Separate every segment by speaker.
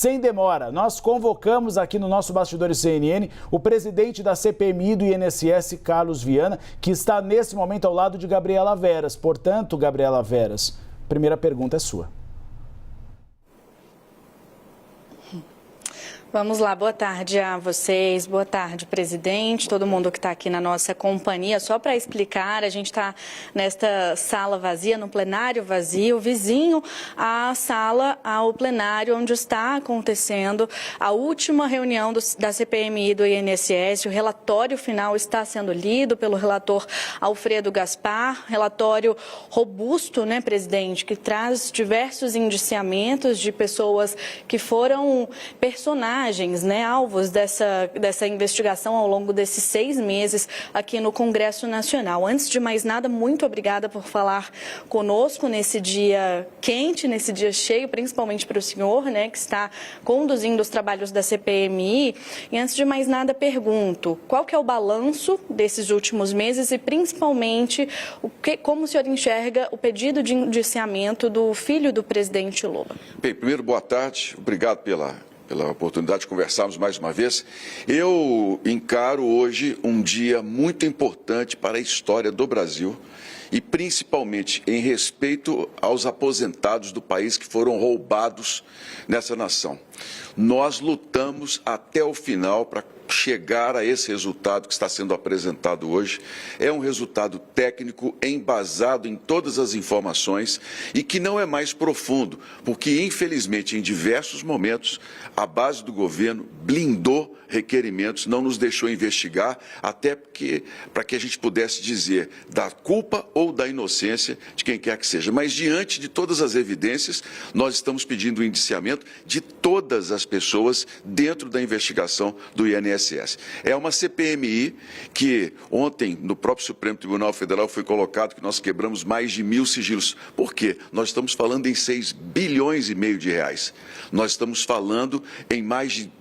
Speaker 1: Sem demora, nós convocamos aqui no nosso Bastidores CNN o presidente da CPMI do INSS, Carlos Viana, que está nesse momento ao lado de Gabriela Veras. Portanto, Gabriela Veras, a primeira pergunta é sua.
Speaker 2: Vamos lá, boa tarde a vocês, boa tarde, presidente, todo mundo que está aqui na nossa companhia. Só para explicar, a gente está nesta sala vazia, no plenário vazio, vizinho à sala, ao plenário, onde está acontecendo a última reunião da CPMI do INSS. O relatório final está sendo lido pelo relator Alfredo Gaspar, relatório robusto, né, presidente, que traz diversos indiciamentos de pessoas que foram personagens, né, alvos dessa investigação ao longo desses 6 meses aqui no Congresso Nacional. Antes de mais nada, muito obrigada por falar conosco nesse dia quente, nesse dia cheio, principalmente para o senhor, né, que está conduzindo os trabalhos da CPMI. E antes de mais nada, pergunto, qual que é o balanço desses últimos meses e principalmente como o senhor enxerga o pedido de indiciamento do filho do presidente Lula?
Speaker 3: Bem, primeiro, boa tarde, obrigado pela oportunidade de conversarmos mais uma vez. Eu encaro hoje um dia muito importante para a história do Brasil e principalmente em respeito aos aposentados do país que foram roubados nessa nação. Nós lutamos até o final para chegar a esse resultado que está sendo apresentado hoje. É um resultado técnico embasado em todas as informações e que não é mais profundo, porque infelizmente em diversos momentos a base do governo blindou requerimentos, não nos deixou investigar, até para que a gente pudesse dizer da culpa ou da inocência de quem quer que seja. Mas diante de todas as evidências, nós estamos pedindo o indiciamento de todas as pessoas dentro da investigação do INSS. É uma CPMI que ontem no próprio Supremo Tribunal Federal foi colocado que nós quebramos mais de 1.000 sigilos. Por quê? Nós estamos falando em 6,5 bilhões de reais. Nós estamos falando em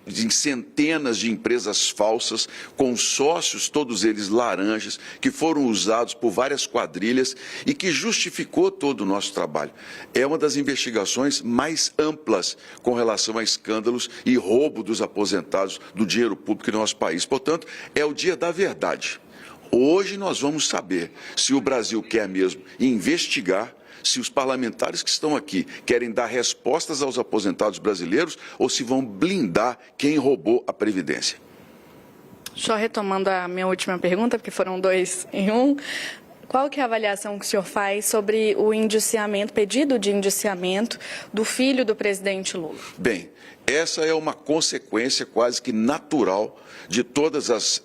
Speaker 3: em centenas de empresas falsas, com sócios, todos eles laranjas, que foram usados por várias quadrilhas e que justificou todo o nosso trabalho. É uma das investigações mais amplas com relação a escândalos e roubo dos aposentados do dinheiro público no nosso país. Portanto, é o dia da verdade. Hoje nós vamos saber se o Brasil quer mesmo investigar, se os parlamentares que estão aqui querem dar respostas aos aposentados brasileiros ou se vão blindar quem roubou a Previdência.
Speaker 2: Só retomando a minha última pergunta, porque foram 2 em 1. Qual que é a avaliação que o senhor faz sobre o pedido de indiciamento do filho do presidente Lula?
Speaker 3: Bem, essa é uma consequência quase que natural de todas as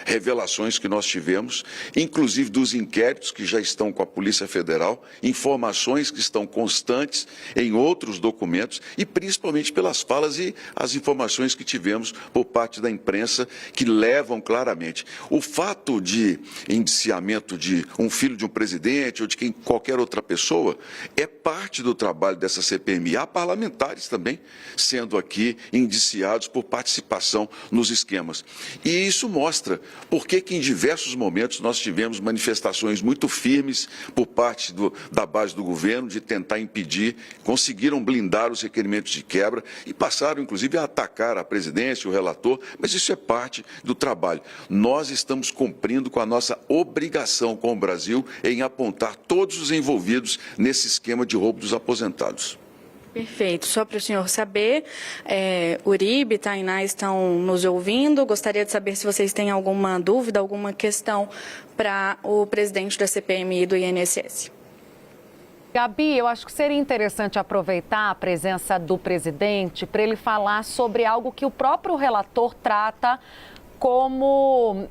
Speaker 3: revelações que nós tivemos, inclusive dos inquéritos que já estão com a Polícia Federal, informações que estão constantes em outros documentos e principalmente pelas falas e as informações que tivemos por parte da imprensa que levam claramente. O fato de indiciamento de um filho de um presidente ou de qualquer outra pessoa é parte do trabalho dessa CPMI. Há parlamentares também sendo aqui indiciados por participação nos esquemas. E isso mostra por que em diversos momentos nós tivemos manifestações muito firmes por parte da base do governo de tentar impedir, conseguiram blindar os requerimentos de quebra e passaram inclusive a atacar a presidência, o relator, mas isso é parte do trabalho. Nós estamos cumprindo com a nossa obrigação com o Brasil em apontar todos os envolvidos nesse esquema de roubo dos aposentados.
Speaker 2: Perfeito. Só para o senhor saber, Uribe e Tainá estão nos ouvindo. Gostaria de saber se vocês têm alguma dúvida, alguma questão para o presidente da CPMI do INSS.
Speaker 4: Gabi, eu acho que seria interessante aproveitar a presença do presidente para ele falar sobre algo que o próprio relator trata como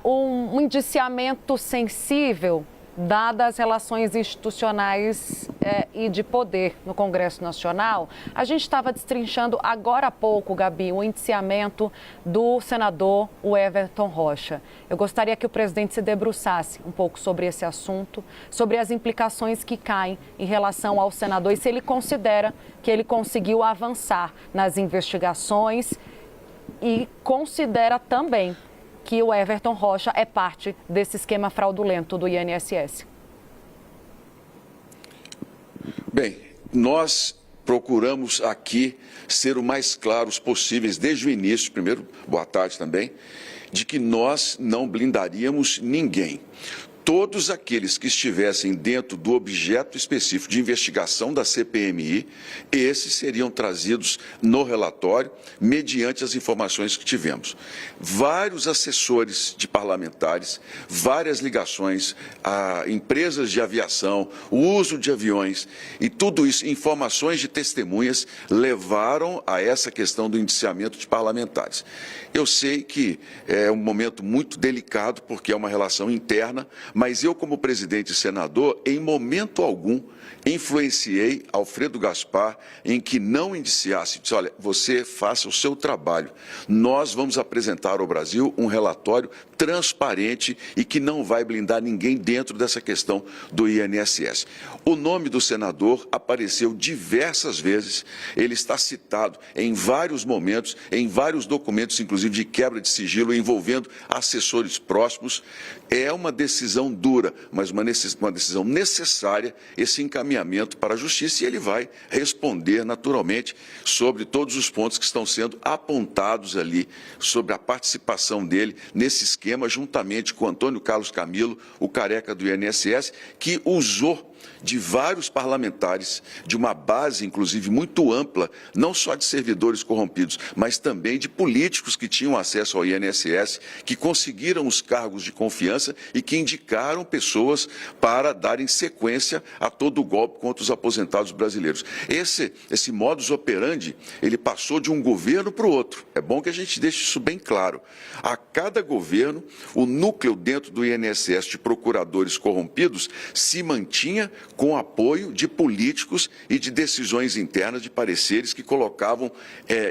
Speaker 4: um indiciamento sensível, dadas as relações institucionais e de poder no Congresso Nacional. A gente estava destrinchando agora há pouco, Gabi, o indiciamento do senador Everton Rocha. Eu gostaria que o presidente se debruçasse um pouco sobre esse assunto, sobre as implicações que caem em relação ao senador e se ele considera que ele conseguiu avançar nas investigações e considera também que o Everton Rocha é parte desse esquema fraudulento do INSS.
Speaker 3: Bem, nós procuramos aqui ser o mais claros possíveis desde o início, primeiro, boa tarde também, de que nós não blindaríamos ninguém. Todos aqueles que estivessem dentro do objeto específico de investigação da CPMI, esses seriam trazidos no relatório, mediante as informações que tivemos. Vários assessores de parlamentares, várias ligações a empresas de aviação, o uso de aviões e tudo isso, informações de testemunhas, levaram a essa questão do indiciamento de parlamentares. Eu sei que é um momento muito delicado, porque é uma relação interna, mas eu, como presidente e senador, em momento algum, influenciei Alfredo Gaspar em que não indiciasse. Disse, olha, você faça o seu trabalho. Nós vamos apresentar ao Brasil um relatório transparente e que não vai blindar ninguém dentro dessa questão do INSS. O nome do senador apareceu diversas vezes, ele está citado em vários momentos, em vários documentos, inclusive de quebra de sigilo, envolvendo assessores próximos. É uma decisão dura, mas uma decisão necessária, esse encaminhamento para a Justiça, e ele vai responder naturalmente sobre todos os pontos que estão sendo apontados ali, sobre a participação dele nesse esquema, juntamente com Antônio Carlos Camilo, o careca do INSS, que usou de vários parlamentares, de uma base, inclusive, muito ampla, não só de servidores corrompidos, mas também de políticos que tinham acesso ao INSS, que conseguiram os cargos de confiança e que indicaram pessoas para darem sequência a todo o golpe contra os aposentados brasileiros. Esse modus operandi, ele passou de um governo para o outro. É bom que a gente deixe isso bem claro. A cada governo, o núcleo dentro do INSS de procuradores corrompidos se mantinha com apoio de políticos e de decisões internas de pareceres que colocavam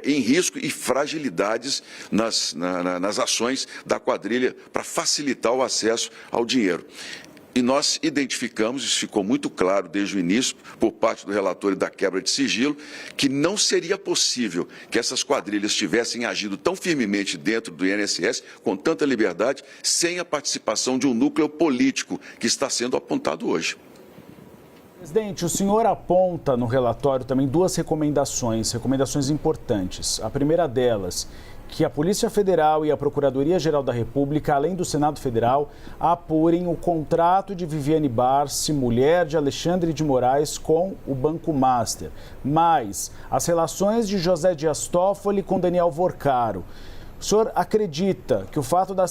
Speaker 3: em risco e fragilidades nas ações da quadrilha para facilitar o acesso ao dinheiro. E nós identificamos, isso ficou muito claro desde o início, por parte do relator e da quebra de sigilo, que não seria possível que essas quadrilhas tivessem agido tão firmemente dentro do INSS, com tanta liberdade, sem a participação de um núcleo político que está sendo apontado hoje.
Speaker 1: Presidente, o senhor aponta no relatório também duas recomendações importantes. A primeira delas, que a Polícia Federal e a Procuradoria-Geral da República, além do Senado Federal, apurem o contrato de Viviane Barsi, mulher de Alexandre de Moraes, com o Banco Master, mais as relações de José Dias Toffoli com Daniel Vorcaro. O senhor acredita que o fato da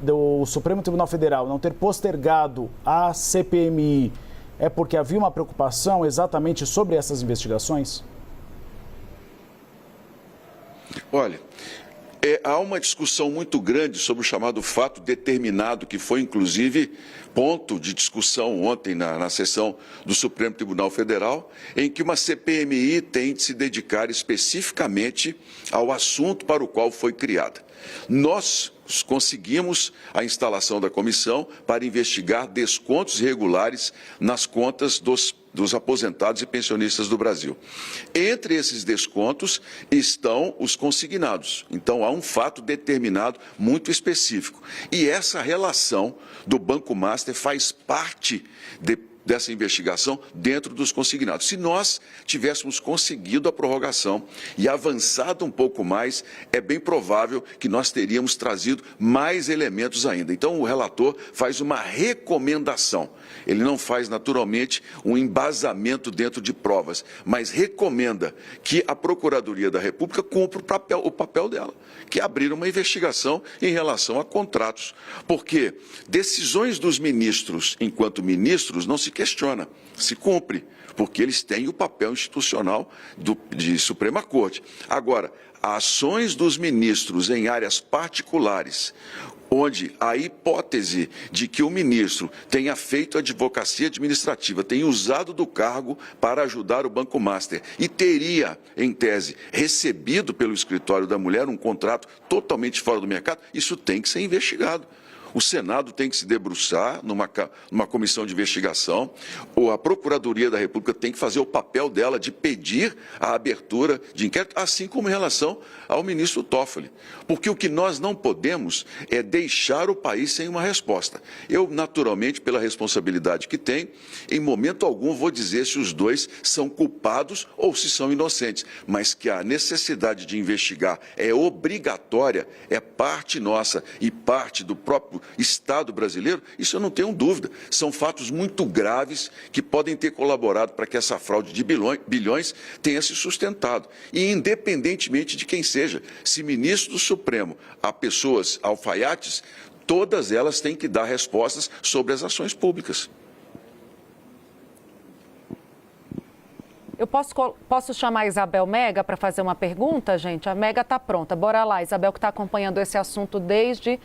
Speaker 1: do Supremo Tribunal Federal não ter postergado a CPMI é porque havia uma preocupação exatamente sobre essas investigações?
Speaker 3: Olha, há uma discussão muito grande sobre o chamado fato determinado, que foi, inclusive, ponto de discussão ontem na sessão do Supremo Tribunal Federal, em que uma CPMI tem de se dedicar especificamente ao assunto para o qual foi criada. Nós conseguimos a instalação da comissão para investigar descontos irregulares nas contas dos aposentados e pensionistas do Brasil. Entre esses descontos estão os consignados. Então, há um fato determinado muito específico. E essa relação do Banco Master faz parte dessa investigação dentro dos consignados. Se nós tivéssemos conseguido a prorrogação e avançado um pouco mais, é bem provável que nós teríamos trazido mais elementos ainda. Então, o relator faz uma recomendação. Ele não faz, naturalmente, um embasamento dentro de provas, mas recomenda que a Procuradoria da República cumpra o papel dela, que é abrir uma investigação em relação a contratos. Porque decisões dos ministros, enquanto ministros, não se questiona, se cumpre, porque eles têm o papel institucional de Suprema Corte. Agora, ações dos ministros em áreas particulares, onde a hipótese de que o ministro tenha feito advocacia administrativa, tenha usado do cargo para ajudar o Banco Master e teria, em tese, recebido pelo escritório da mulher um contrato totalmente fora do mercado, isso tem que ser investigado. O Senado tem que se debruçar numa comissão de investigação, ou a Procuradoria da República tem que fazer o papel dela de pedir a abertura de inquérito, assim como em relação ao ministro Toffoli. Porque o que nós não podemos é deixar o país sem uma resposta. Eu, naturalmente, pela responsabilidade que tenho, em momento algum vou dizer se os dois são culpados ou se são inocentes, mas que a necessidade de investigar é obrigatória, é parte nossa e parte do próprio Estado brasileiro, isso eu não tenho dúvida. São fatos muito graves que podem ter colaborado para que essa fraude de bilhões tenha se sustentado. E independentemente de quem seja, se ministro do Supremo há pessoas alfaiates, todas elas têm que dar respostas sobre as ações públicas.
Speaker 4: Eu posso chamar a Isabel Mega para fazer uma pergunta, gente? A Mega está pronta. Bora lá, Isabel, que está acompanhando esse assunto desde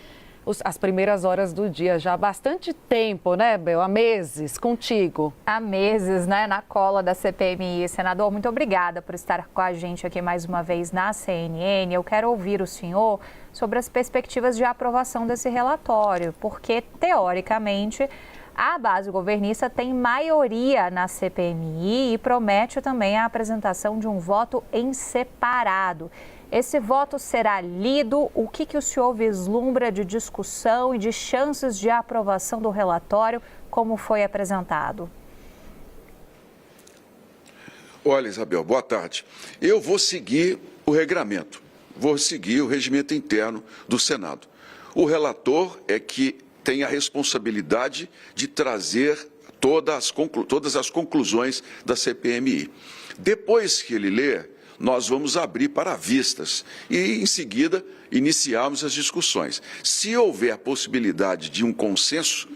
Speaker 4: as primeiras horas do dia, já há bastante tempo, né, Bel? Há meses, contigo.
Speaker 5: Há meses, né, na cola da CPMI. Senador, muito obrigada por estar com a gente aqui mais uma vez na CNN. Eu quero ouvir o senhor sobre as perspectivas de aprovação desse relatório, porque, teoricamente, a base governista tem maioria na CPMI e promete também a apresentação de um voto em separado. Esse voto será lido. O que o senhor vislumbra de discussão e de chances de aprovação do relatório, como foi apresentado?
Speaker 3: Olha, Isabel, boa tarde. Eu vou seguir o regramento, vou seguir o regimento interno do Senado. O relator é que tem a responsabilidade de trazer todas as conclusões da CPMI. Depois que ele ler, nós vamos abrir para vistas e, em seguida, iniciarmos as discussões. Se houver possibilidade de um consenso,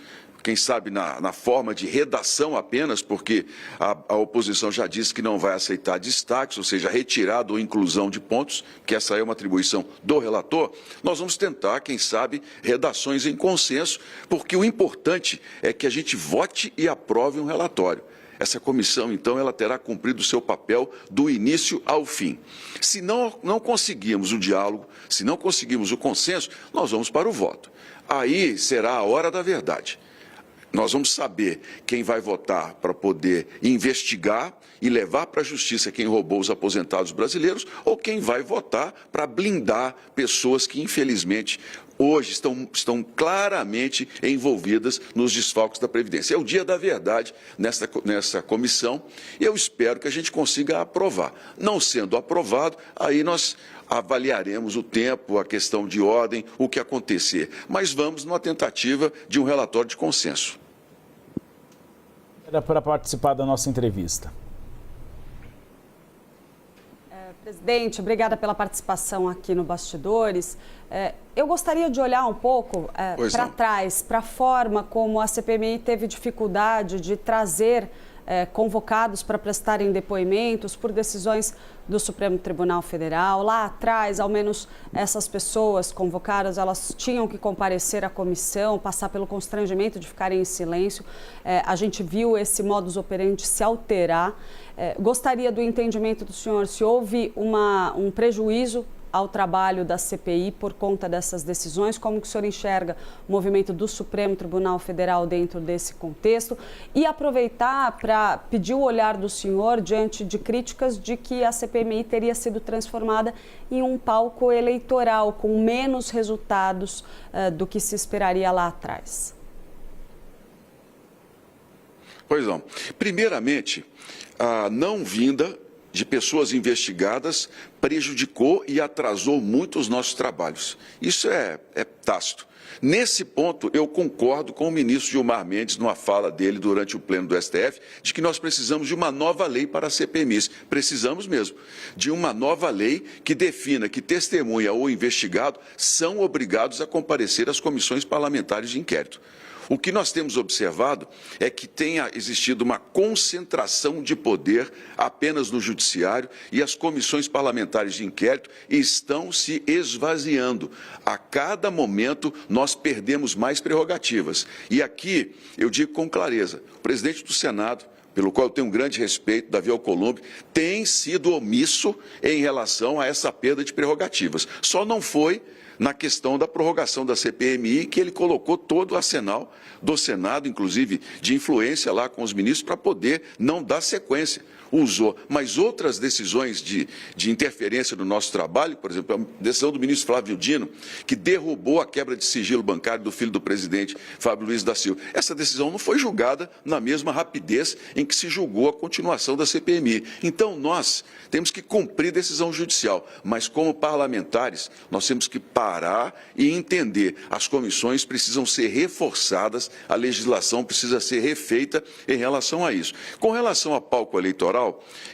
Speaker 3: quem sabe na forma de redação apenas, porque a oposição já disse que não vai aceitar destaques, ou seja, retirada ou inclusão de pontos, que essa é uma atribuição do relator, nós vamos tentar, quem sabe, redações em consenso, porque o importante é que a gente vote e aprove um relatório. Essa comissão, então, ela terá cumprido o seu papel do início ao fim. Se não conseguirmos o diálogo, se não conseguirmos o consenso, nós vamos para o voto. Aí será a hora da verdade. Nós vamos saber quem vai votar para poder investigar e levar para a justiça quem roubou os aposentados brasileiros ou quem vai votar para blindar pessoas que, infelizmente, hoje estão claramente envolvidas nos desfalques da Previdência. É o dia da verdade nessa comissão e eu espero que a gente consiga aprovar. Não sendo aprovado, aí nós avaliaremos o tempo, a questão de ordem, o que acontecer. Mas vamos numa tentativa de um relatório de consenso.
Speaker 1: Era para participar da nossa entrevista.
Speaker 6: Presidente, obrigada pela participação aqui no Bastidores. Eu gostaria de olhar um pouco para trás, para a forma como a CPMI teve dificuldade de trazer convocados para prestarem depoimentos por decisões do Supremo Tribunal Federal. Lá atrás, ao menos essas pessoas convocadas, elas tinham que comparecer à comissão, passar pelo constrangimento de ficarem em silêncio. A gente viu esse modus operandi se alterar. Gostaria do entendimento do senhor se houve um prejuízo ao trabalho da CPI por conta dessas decisões, como que o senhor enxerga o movimento do Supremo Tribunal Federal dentro desse contexto e aproveitar para pedir o olhar do senhor diante de críticas de que a CPMI teria sido transformada em um palco eleitoral com menos resultados do que se esperaria lá atrás.
Speaker 3: Pois não. Primeiramente, a não vinda de pessoas investigadas prejudicou e atrasou muito os nossos trabalhos. Isso é tácito. Nesse ponto, eu concordo com o ministro Gilmar Mendes, numa fala dele durante o pleno do STF, de que nós precisamos de uma nova lei para a CPMI. Precisamos mesmo de uma nova lei que defina que testemunha ou investigado são obrigados a comparecer às comissões parlamentares de inquérito. O que nós temos observado é que tenha existido uma concentração de poder apenas no judiciário e as comissões parlamentares de inquérito estão se esvaziando. A cada momento nós perdemos mais prerrogativas. E aqui eu digo com clareza, o presidente do Senado, o pelo qual eu tenho um grande respeito, Davi Alcolumbre, tem sido omisso em relação a essa perda de prerrogativas. Só não foi na questão da prorrogação da CPMI, que ele colocou todo o arsenal do Senado, inclusive de influência lá com os ministros, para poder não dar sequência. Usou, mas outras decisões de interferência no nosso trabalho, por exemplo, a decisão do ministro Flávio Dino, que derrubou a quebra de sigilo bancário do filho do presidente Fábio Luiz da Silva. Essa decisão não foi julgada na mesma rapidez em que se julgou a continuação da CPMI. Então, nós temos que cumprir decisão judicial, mas como parlamentares, nós temos que parar e entender. As comissões precisam ser reforçadas, a legislação precisa ser refeita em relação a isso. Com relação ao palco eleitoral,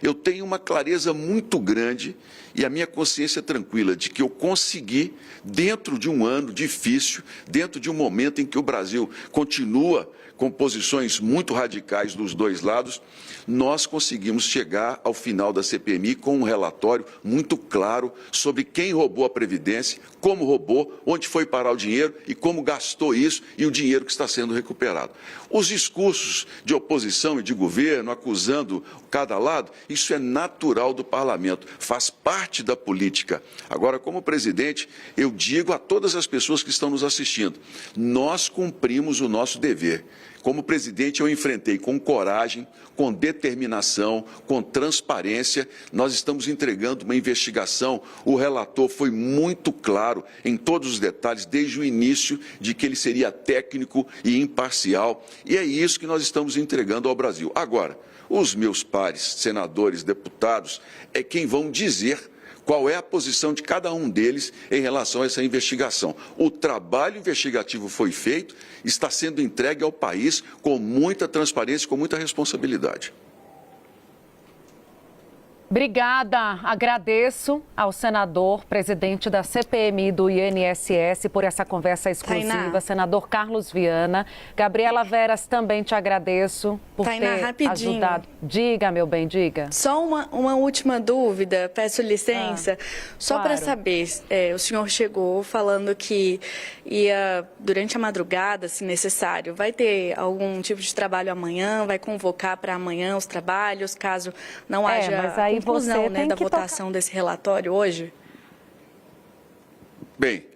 Speaker 3: eu tenho uma clareza muito grande e a minha consciência tranquila de que eu consegui, dentro de um ano difícil, dentro de um momento em que o Brasil continua com posições muito radicais dos dois lados, nós conseguimos chegar ao final da CPMI com um relatório muito claro sobre quem roubou a Previdência, como roubou, onde foi parar o dinheiro e como gastou isso e o dinheiro que está sendo recuperado. Os discursos de oposição e de governo acusando cada lado, isso é natural do parlamento, faz parte da política. Agora, como presidente, eu digo a todas as pessoas que estão nos assistindo, nós cumprimos o nosso dever. Como presidente, eu enfrentei com coragem, com determinação, com transparência. Nós estamos entregando uma investigação. O relator foi muito claro em todos os detalhes, desde o início, de que ele seria técnico e imparcial. E é isso que nós estamos entregando ao Brasil. Agora, os meus pares, senadores, deputados, é quem vão dizer qual é a posição de cada um deles em relação a essa investigação. O trabalho investigativo foi feito, está sendo entregue ao país com muita transparência e com muita responsabilidade.
Speaker 4: Obrigada, agradeço ao senador, presidente da CPMI do INSS, por essa conversa exclusiva,
Speaker 2: Tainá.
Speaker 4: Senador Carlos Viana. Gabriela Veras, também te agradeço por
Speaker 2: Tainá,
Speaker 4: ter
Speaker 2: rapidinho.
Speaker 4: ajudado. Diga, meu bem, diga.
Speaker 2: Só uma última dúvida, peço licença, só
Speaker 4: claro.
Speaker 2: para saber, o senhor chegou falando que ia, durante a madrugada, se necessário, vai ter algum tipo de trabalho amanhã, vai convocar para amanhã os trabalhos, caso não haja
Speaker 4: mas aí
Speaker 2: conclusão,
Speaker 4: você
Speaker 2: né,
Speaker 4: tem
Speaker 2: da
Speaker 4: que
Speaker 2: votação desse relatório hoje?
Speaker 3: Bem,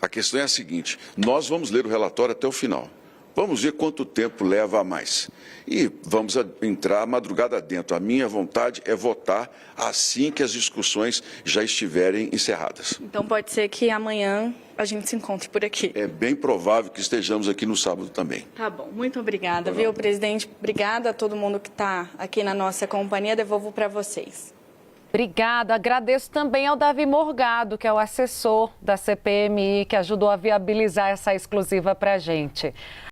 Speaker 3: a questão é a seguinte, nós vamos ler o relatório até o final. Vamos ver quanto tempo leva a mais. E vamos entrar a madrugada dentro. A minha vontade é votar assim que as discussões já estiverem encerradas.
Speaker 2: Então pode ser que amanhã a gente se encontre por aqui.
Speaker 3: É bem provável que estejamos aqui no sábado também.
Speaker 2: Tá bom, muito obrigada, viu, presidente? Obrigada a todo mundo que está aqui na nossa companhia, devolvo para vocês.
Speaker 4: Obrigada. Agradeço também ao Davi Morgado, que é o assessor da CPMI, que ajudou a viabilizar essa exclusiva para a gente.